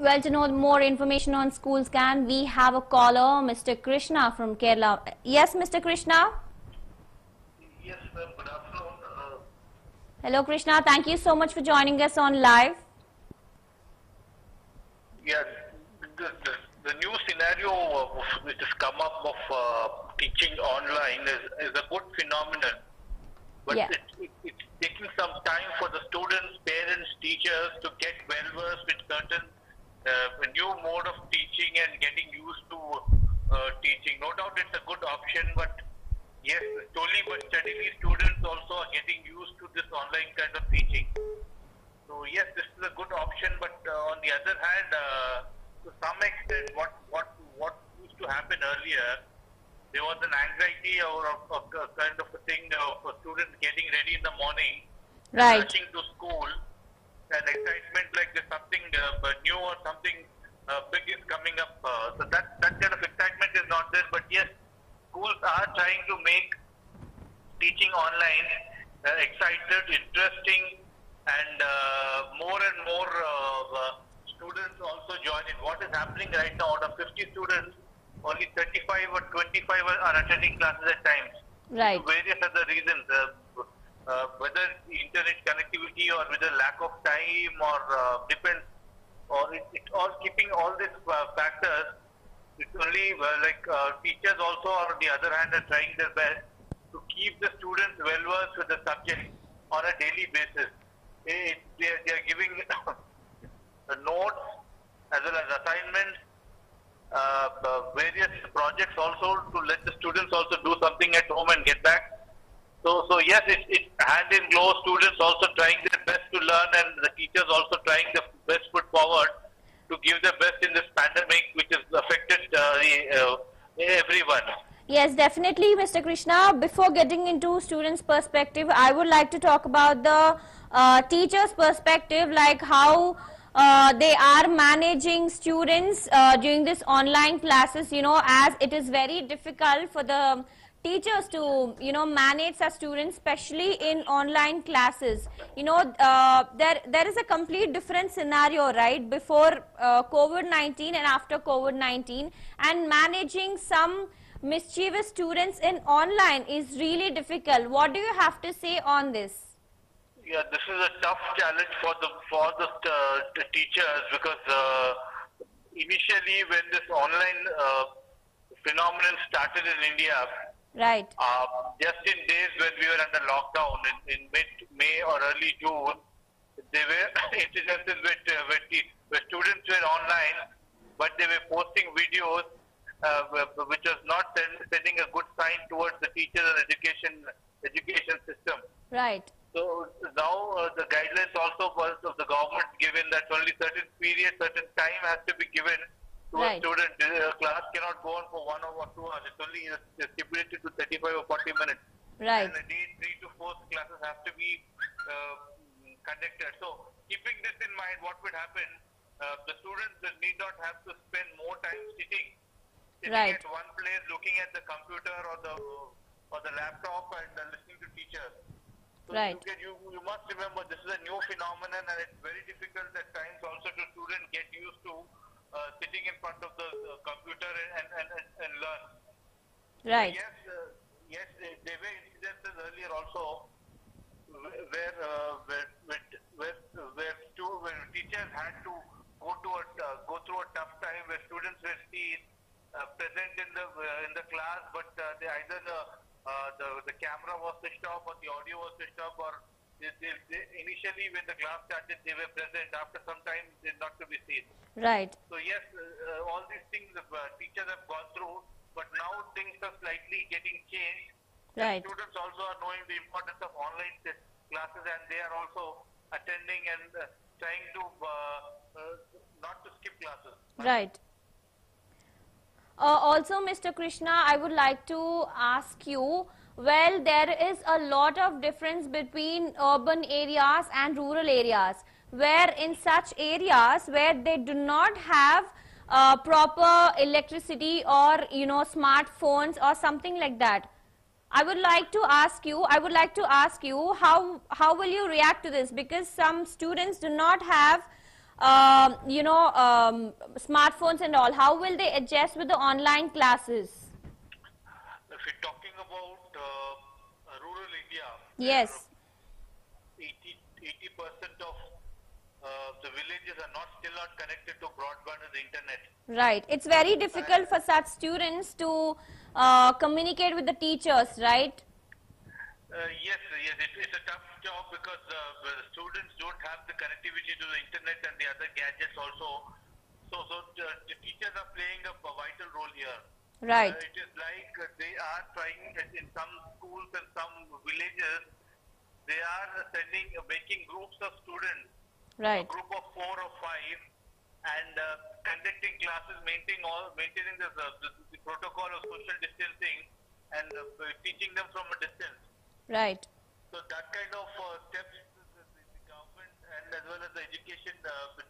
Well, to know more information on school scan, we have a caller, Mr. Krishna from Kerala. Yes, Mr. Krishna? Yes, ma'am. Good afternoon. Hello, Krishna. Thank you so much for joining us on live. Yes, the new scenario which has come up of teaching online is a good phenomenon, but Yeah. it's taking some time for the students, parents, teachers to get well versed with certain new mode of teaching and getting used to teaching. No doubt it's a good option, but yes, slowly but steadily students also are getting used to this online kind of teaching. So yes, this is a good option, but on the other hand, to some extent, what used to happen earlier, there was an anxiety or a kind of a thing of students getting ready in the morning, Right. rushing to school, and excitement like there's something new or something big is coming up. So that kind of excitement is not there. But yes, schools are trying to make teaching online excited, interesting, and more and more students also join in. What is happening right now, out of 50 students, only 35 or 25 are attending classes at times. Right. Due to various other reasons, whether internet connectivity or whether lack of time or depends, or it all keeping all these factors. It's only teachers also on the other hand are trying their best to keep the students well versed with the subject on a daily basis. They are giving the notes as well as assignments, various projects also to let the students also do something at home and get back. So yes, it's hand in glove. Students also trying their best to learn, and the teachers also trying their best foot forward to give their best in this pandemic, which has affected everyone. Yes, definitely, Mr. Krishna. Before getting into students' perspective, I would like to talk about the teachers' perspective, like how they are managing students during this online classes, as it is very difficult for the teachers to, manage such students, especially in online classes. There is a complete different scenario, right, before COVID-19 and after COVID-19, and managing some mischievous students in online is really difficult. What do you have to say on this? Yeah, this is a tough challenge for the teachers, because initially when this online phenomenon started in India, Right. just in days when we were under lockdown in mid-May or early June, there were incidences where students were online, but they were posting videos which was not sending a good sign towards the teachers and education system. Right. So now the guidelines also was of the government given that only certain period, certain time has to be given to Right. a student. Class cannot go on for 1 hour or 2 hours. It's only stipulated to 35 or 40 minutes. Right. And a day 3 to 4 classes have to be conducted. So keeping this in mind, what would happen? The students need not have to spend more time sitting Right. at one place, looking at the computer or the laptop and listening to teachers. So Right. you must remember this is a new phenomenon, and it's very difficult at times also to students get used to sitting in front of the computer and learn. Right. Yes, there were incidences earlier also where teachers had to go through a tough time, where students were seen present in the class, but either the camera was switched off or the audio was switched off, or initially when the class started they were present. After some time they're not to be seen. Right. So yes, all these things teachers have gone through, but now things are slightly getting changed. Right. Students also are knowing the importance of online classes, and they are also attending and trying to not to skip classes. Right. Also, Mr. Krishna, I would like to ask you, well, there is a lot of difference between urban areas and rural areas, where in such areas where they do not have proper electricity or, smartphones or something like that. I would like to ask you how will you react to this, because some students do not have smartphones and all, how will they adjust with the online classes? If you're talking about rural India, Yes. 80% of the villages are still not connected to broadband and the internet. Right. It's very difficult for such students to communicate with the teachers, right? Yes, it's a tough job because the students don't have the connectivity to the internet and the other gadgets also. So the teachers are playing a vital role here. Right. It is like they are trying in some schools and some villages, they are making groups of students, Right. a group of 4 or 5, and conducting classes, maintaining the protocol of social distancing and teaching them from a distance. Right. So that kind of steps the government and as well as the education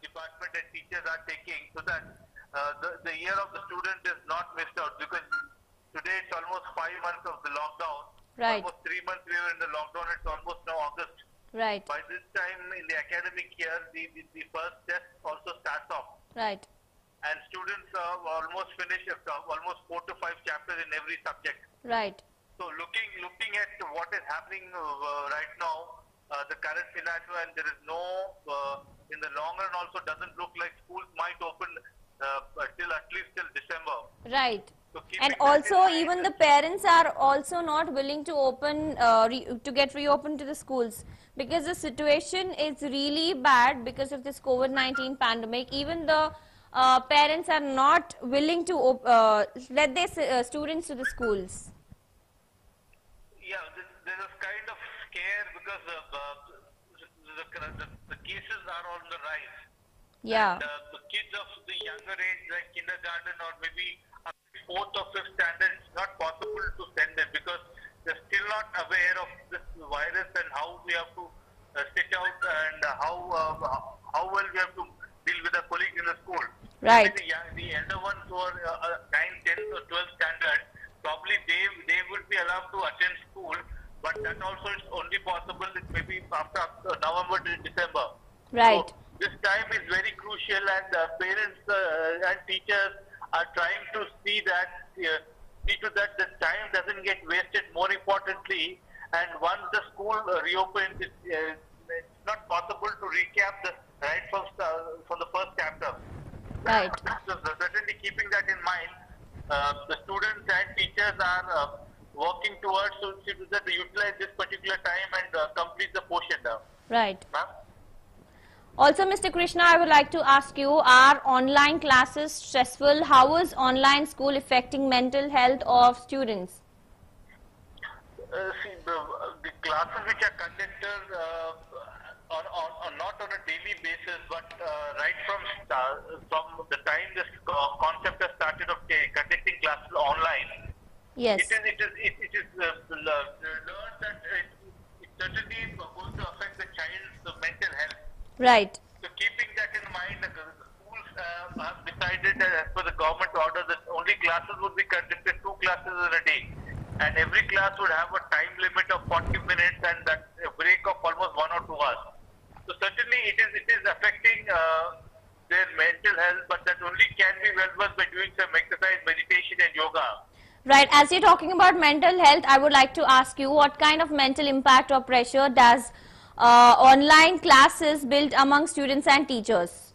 department and teachers are taking so that the year of the student is not missed out, because today it's almost 5 months of the lockdown. Right. Almost 3 months we were in the lockdown. It's almost now August. Right. By this time in the academic year, the first test also starts off. Right. And students almost finish almost 4 to 5 chapters in every subject. Right. So looking at what is happening right now, the current scenario, and there is no, in the long run also doesn't look like schools might open at least till December. Right. So And keeping that also in mind, even the parents are also not willing to open, to get reopened to the schools, because the situation is really bad because of this COVID-19 pandemic. Even the parents are not willing to let their students to the schools. yeah, there is kind of scare because the cases are on the rise. Yeah. And the kids of the younger age, like kindergarten or maybe up to 4th or 5th standard, it's not possible to send them because they're still not aware of this virus and how we have to sit out and how well we have to deal with our colleagues in the school. Right. The elder ones who are 9th, 10th or 12th standard, probably they would be allowed to attend school, but that also is only possible maybe after November to December. Right. So this time is very crucial, and parents and teachers are trying to see to that the time doesn't get wasted. More importantly, and once the school reopens, it's not possible to recap right from the first chapter. Right. So certainly keeping that in mind, the students and teachers are working towards to utilize this particular time and complete the portion now. Right. Ma'am? Also, Mr. Krishna, I would like to ask you, are online classes stressful? How is online school affecting mental health of students? See, the classes which are conducted on not on a daily basis, but right from the time this concept has started of conducting classes online. Yes. It is learned that it certainly is going to affect the child's mental health. Right. So keeping that in mind, the schools have decided as per the government order that only classes would be conducted 2 classes in a day, and every class would have a time limit of 40 minutes and that a break of almost 1 or 2 hours. So certainly it is affecting their mental health, but that only can be well by doing some exercise, meditation and yoga. Right. As you're talking about mental health, I would like to ask you, what kind of mental impact or pressure does online classes build among students and teachers?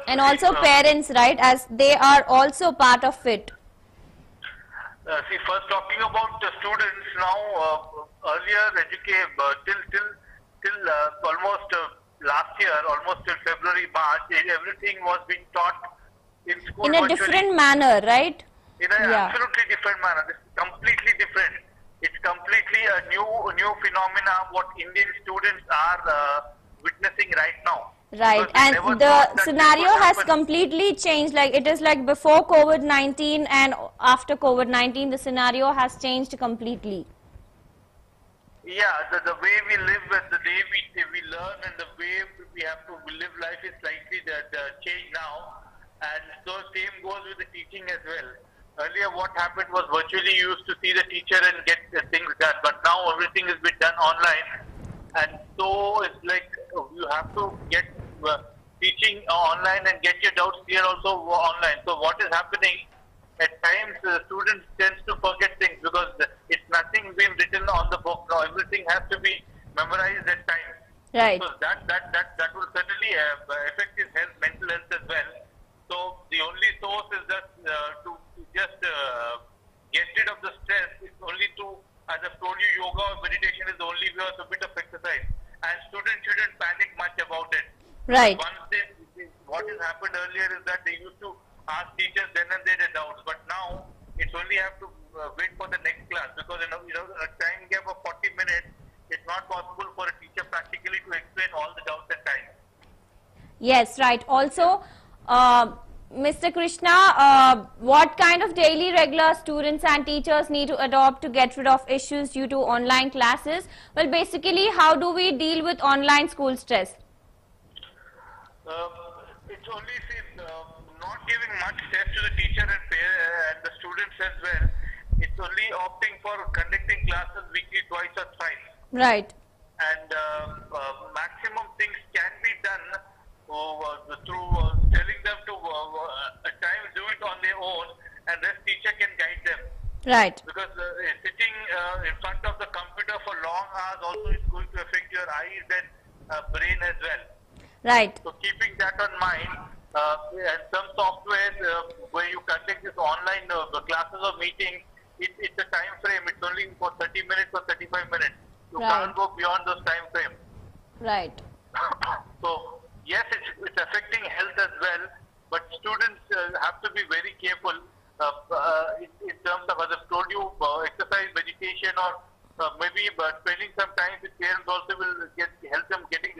And also parents, right, as they are also part of it. See, first talking about the students now, earlier till almost last year, almost till February, March, everything was being taught in school In a virtually. different manner, right? In an absolutely different manner. This is completely different. It's completely a new phenomena what Indian students are witnessing right now. Right, and the scenario has completely changed. Like, it is like before COVID-19 and after COVID-19, the scenario has changed completely. Yeah, the way we live and the way we learn and the way we have to live life is slightly changed now. And so same goes with the teaching as well. Earlier what happened was virtually you used to see the teacher and get things done, but now everything has been done online. And so it's like you have to get teaching online and get your doubts cleared also online. So what is happening? At times, students tend to forget things because it's nothing being written on the book. Now everything has to be memorized at times. Right. So that will certainly affect his health, mental health as well. So the only source is that to just get rid of the stress is only to, as I've told you, yoga or meditation is the only way, or a bit of exercise. And students shouldn't panic much about it. Right. What has happened earlier is that they used to ask teachers then and there their doubts, but now it's only have to wait for the next class, because a time gap of 40 minutes, it's not possible for a teacher practically to explain all the doubts at times. Yes, right. Also, Mr. Krishna, what kind of daily regular students and teachers need to adopt to get rid of issues due to online classes? Well, basically, how do we deal with online school stress? It's only not giving much stress to the teacher and the students as well. It's only opting for conducting classes weekly, twice or thrice. Right. And maximum things can be done through telling them to at times do it on their own, and the teacher can guide them. Right. Because sitting in front of the computer for long hours also is going to affect your eyes and brain as well. Right. So keeping that on mind, and some software where you conduct this online classes or meetings, it's a time frame. It's only for 30 minutes or 35 minutes. You can't go beyond those time frames. Right. So yes, it's affecting health as well, but students have to be very careful in terms of, as I've told you, exercise, meditation, or maybe spending some time with parents also will help them getting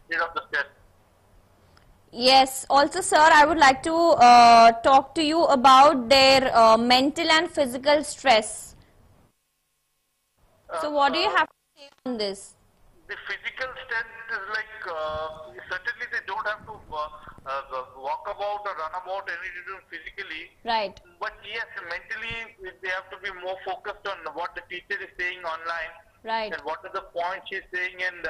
rid of the stress. Yes. Also, sir, I would like to talk to you about their mental and physical stress. So, what do you have to say on this? The physical strength is like, certainly they don't have to walk about or run about anything physically. Right. But yes, mentally they have to be more focused on what the teacher is saying online. Right. And what are the points she's saying, and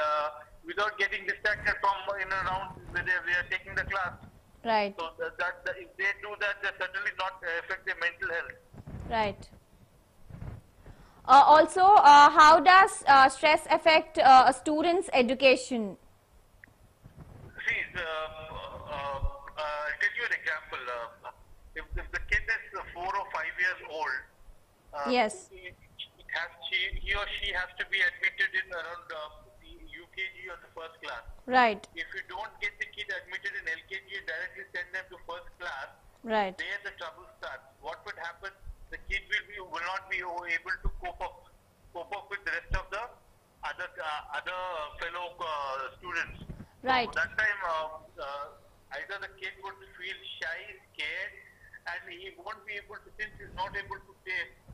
without getting distracted from in and around where they are taking the class. Right. So if they do that, they certainly not affect their mental health. Right. Also, how does stress affect a student's education? See, I'll tell you an example. If the kid is 4 or 5 years old, Yes. he or she has to be admitted in around the UKG or the first class. Right. If you don't get the kid admitted in LKG and directly send them to first class, Right. there the trouble starts. What would happen? The kid will not be able to cope up with the rest of the other fellow students. Right. So that time, either the kid would feel shy, scared, and he won't be able to, since he's not able to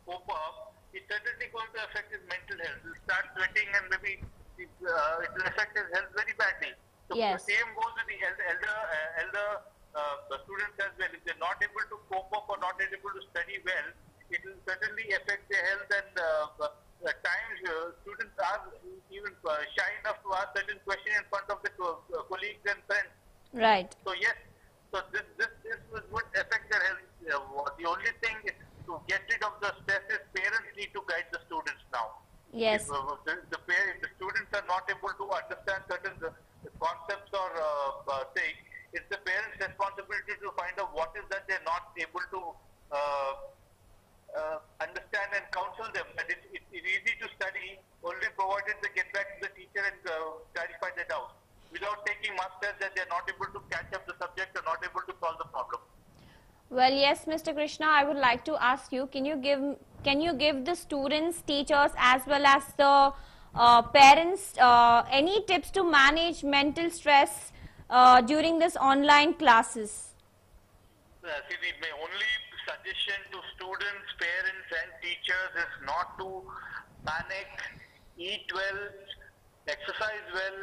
cope up, it's certainly going to affect his mental health. He'll start sweating, and maybe it will affect his health very badly. So Yes. the same goes with the elder students as well. If they're not able to cope up or not able to study well, it will certainly affect their health, and at times students are even shy enough to ask certain questions in front of the colleagues and friends. Right. So yes, so this would affect their health. The only thing is to get rid of the stress is parents need to guide the students now. Yes. If the students are not able to understand certain concepts or things, it's the parents' responsibility to find out what is that they're not able to understand and counsel them. And it's easy to study only provided they get back to the teacher and clarify their doubts, without taking much stress that they're not able to catch up the subject or not able to solve the problem. Well, yes, Mr. Krishna, I would like to ask you, can you give the students, teachers, as well as the parents any tips to manage mental stress during this online classes? See, the only suggestion to students, parents and teachers is not to panic, eat well, exercise well,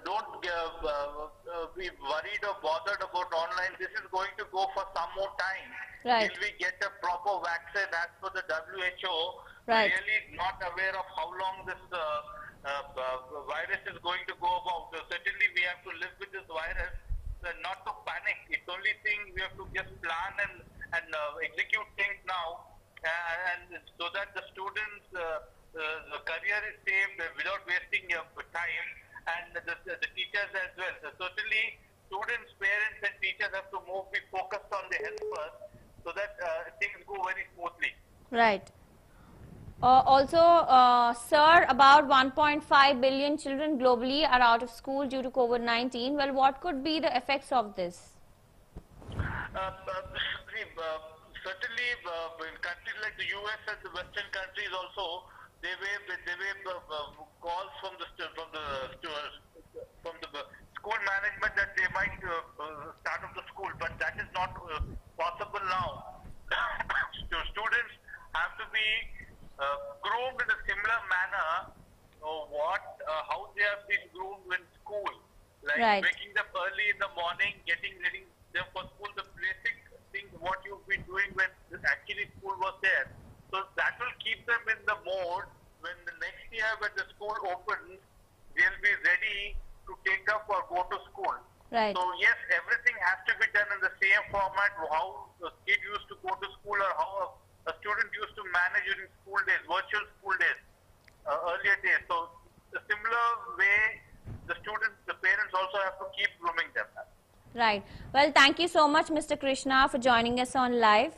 don't be worried or bothered about online. This is going to go for some more time. Right. Till we get a proper vaccine as per the WHO. Right. Really not aware of how long this virus is going to go about. So certainly we have to live with this virus without wasting your time, and the teachers as well. So certainly, students, parents, and teachers have to be focused on the health first, so that things go very smoothly. Right. Also, sir, about 1.5 billion children globally are out of school due to COVID-19. Well, what could be the effects of this? Certainly, in countries like the US and the Western countries also, they were calls from the school management that they might start up the school, but that is not possible now. Students have to be groomed in a similar manner. How they have been groomed in school, like Right. waking them early in the morning, getting ready them for school, the basic things what you've been doing when actually school was there. So that will keep them in the mode when the next year when the school opens, they'll be ready to take up or go to school. Right. So yes, everything has to be done in the same format how a kid used to go to school or how a student used to manage during school days, virtual school days, earlier days. So a similar way, the students, the parents also have to keep grooming them. Right. Well, thank you so much, Mr. Krishna, for joining us on live.